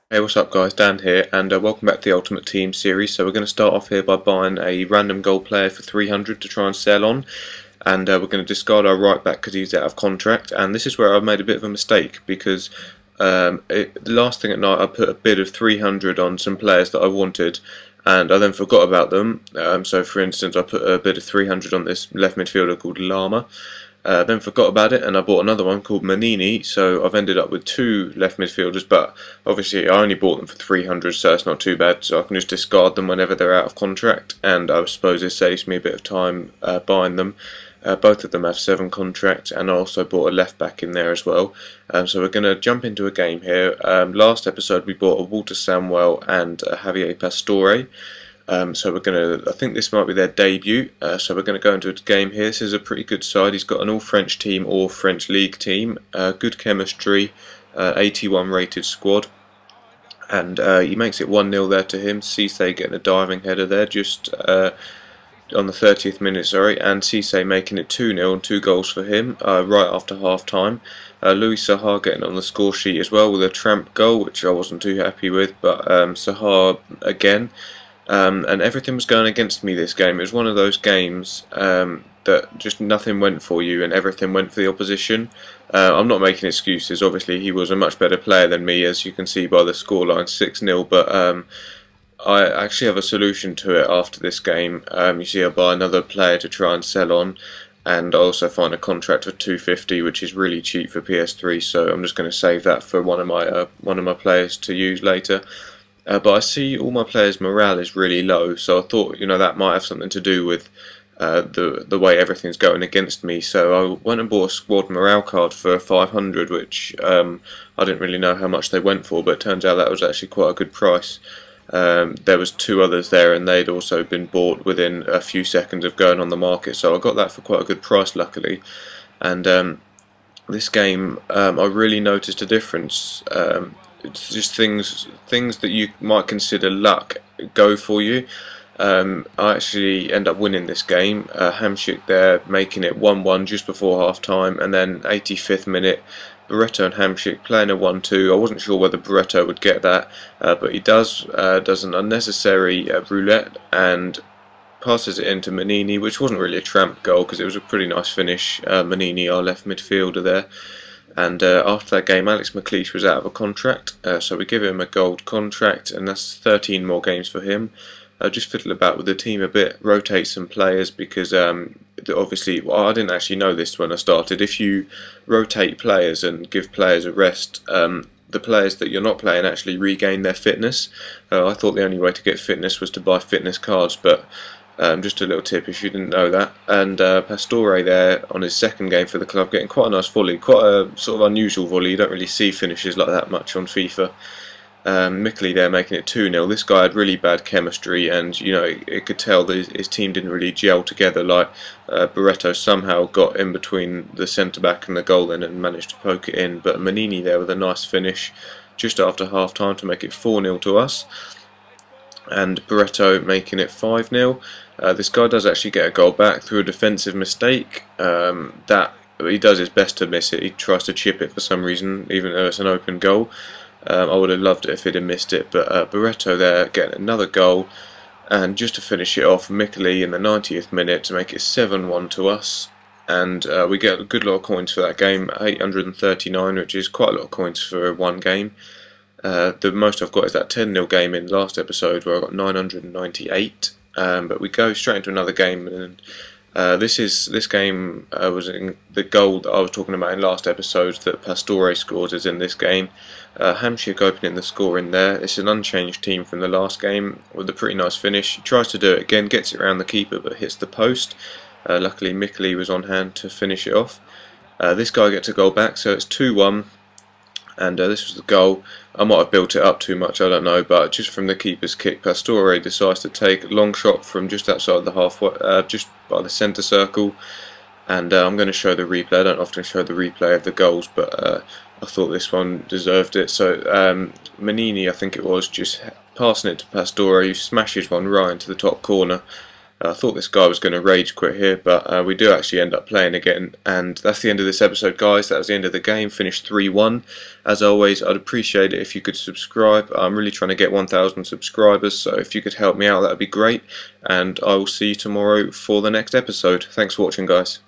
Hey, what's up guys, Dan here, and welcome back to the Ultimate Team series. So we're going to start off here by buying a random goal player for 300 to try and sell on, and we're going to discard our right back because he's out of contract. And this is where I've made a bit of a mistake because the last thing at night I put a bid of 300 on some players that I wanted, and I then forgot about them. So for instance, I put a bid of 300 on this left midfielder called Lama. Then forgot about it, and I bought another one called Manini. So I've ended up with two left midfielders, but obviously I only bought them for 300, so it's not too bad. So I can just discard them whenever they're out of contract, and I suppose it saves me a bit of time buying them. Both of them have 7 contracts, and I also bought a left back in there as well. So we're going to jump into a game here. Last episode we bought a Walter Samuel and a Javier Pastore. So we're going to, I think this might be their debut, so we're going to go into a game here. This is a pretty good side. He's got an all-French team or French league team, good chemistry, 81 rated squad, and he makes it 1-0 there to him. Cisse getting a diving header there just on the 30th minute, sorry, and Cisse making it 2-0 and 2 goals for him right after half time. Louis Sahar getting on the score sheet as well with a tramp goal, which I wasn't too happy with, but Sahar again. And everything was going against me this game. It was one of those games that just nothing went for you and everything went for the opposition. I'm not making excuses. Obviously, he was a much better player than me, as you can see by the scoreline 6-0. But I actually have a solution to it after this game. You see, I buy another player to try and sell on, and I also find a contract for 250, which is really cheap for PS3. So I'm just going to save that for one of my players to use later. But I see all my players' morale is really low, so I thought, that might have something to do with the way everything's going against me. So I went and bought a squad morale card for 500, which I didn't really know how much they went for, but it turns out that was actually quite a good price. There was 2 others there, and they'd also been bought within a few seconds of going on the market, so I got that for quite a good price, luckily. And this game, I really noticed a difference. It's just things that you might consider luck go for you. I actually end up winning this game. Hamsik there making it 1-1 just before half time, and then 85th minute Barreto and Hamsik playing a 1-2. I wasn't sure whether Barreto would get that, but he does an unnecessary roulette and passes it into Manini, which wasn't really a tramp goal because it was a pretty nice finish. Manini, our left midfielder there. And after that game, Alex McLeish was out of a contract, so we give him a gold contract, and that's 13 more games for him. Just fiddle about with the team a bit, rotate some players, because obviously, I didn't actually know this when I started. If you rotate players and give players a rest, the players that you're not playing actually regain their fitness. I thought the only way to get fitness was to buy fitness cards, but just a little tip if you didn't know that. And Pastore there on his second game for the club getting quite a nice volley, quite a sort of unusual volley. You don't really see finishes like that much on FIFA. Mickley there making it 2-0. This guy had really bad chemistry, and it could tell that his team didn't really gel together. Like Barreto somehow got in between the centre back and the goal then and managed to poke it in, but Manini there with a nice finish just after half time to make it 4-0 to us. And Barreto making it 5-0. This guy does actually get a goal back through a defensive mistake. That he does his best to miss it. He tries to chip it for some reason, even though it's an open goal. I would have loved it if he'd have missed it, but Barreto there getting another goal. And just to finish it off, Mickley in the 90th minute to make it 7-1 to us. And we get a good lot of coins for that game, 839, which is quite a lot of coins for one game. The most I've got is that 10-0 game in last episode where I got 998. But we go straight into another game, and this game was in the goal that I was talking about in last episode that Pastore scores is in this game. Hamsik opening the score in there. It's an unchanged team from the last game with a pretty nice finish. He tries to do it again, gets it around the keeper but hits the post. Luckily Mickley was on hand to finish it off. This guy gets a goal back, so it's 2-1. And this was the goal. I might have built it up too much, I don't know, but just from the keeper's kick, Pastore decides to take a long shot from just outside the halfway, just by the centre circle. And I'm going to show the replay. I don't often show the replay of the goals, but I thought this one deserved it. So Manini, I think it was, just passing it to Pastore, who smashes one right into the top corner. I thought this guy was going to rage quit here, but we do actually end up playing again, and that's the end of this episode, guys. That was the end of the game, finished 3-1. As always, I'd appreciate it if you could subscribe. I'm really trying to get 1,000 subscribers, so if you could help me out, that would be great, and I will see you tomorrow for the next episode. Thanks for watching, guys.